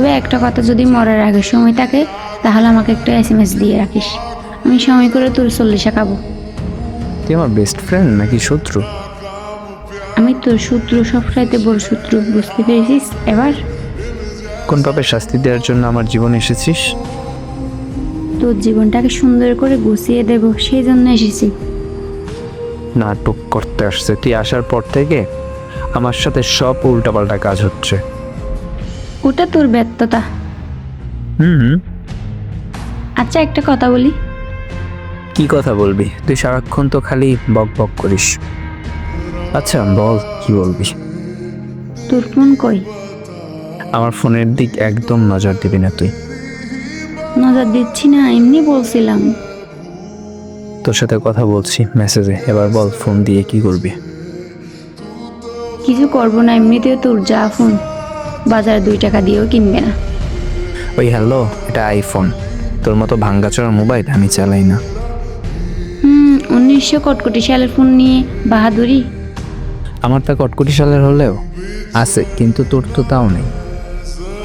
তবে একটা কথা, যদি মরার আগে সময় থাকে তাহলে আমাকে একটা SMS দিয়ে রাখিস, আমি সময় করে তোর 40 খাবো। তুই আমার বেস্ট ফ্রেন্ড নাকি শত্রু? আমি তোর শত্রু, সবচাইতে বড় শত্রু, বুঝতে পেরেছিস এবার? কোন পাপের শাস্তি দেওয়ার জন্য আমার জীবনে এসেছিস? তোর জীবনটাকে সুন্দর করে গুছিয়ে দেব, সেই জন্য এসেছি। নাটক করতে আসছে। তুই আসার পর থেকে আমার সাথে সব উল্টাপাল্টা কাজ হচ্ছে। ওটা তোর ব্যর্থতা। হুম। আচ্ছা একটা কথা বলি। কি কথা বলবি? তুই সারাক্ষণ তো খালি বক বক করিস। আচ্ছা বল, কি বলবি? তোর ফোন কই? আমার ফোনের দিক একদম নজর দিবি না তুই। নজর দিচ্ছি না, এমনি বলছিলাম। তোর সাথে কথা বলছি মেসেজে, এবার বল ফোন দিয়ে কি করবি? কিছু করবো না, এমনিতেও তোর যা ফোন বাজারে 2 টাকা দিয়েও কিনবে না। ওই হ্যালো, এটা আইফোন। তোর মতো ভাঙ্গাচোরা মোবাইল আমি চালাই না। 1900 কটকটি সালের ফোন নিয়ে বাহাদুরি। আমার তা কটকটি সালের হলেও আছে, কিন্তু তোর তো তাও নেই।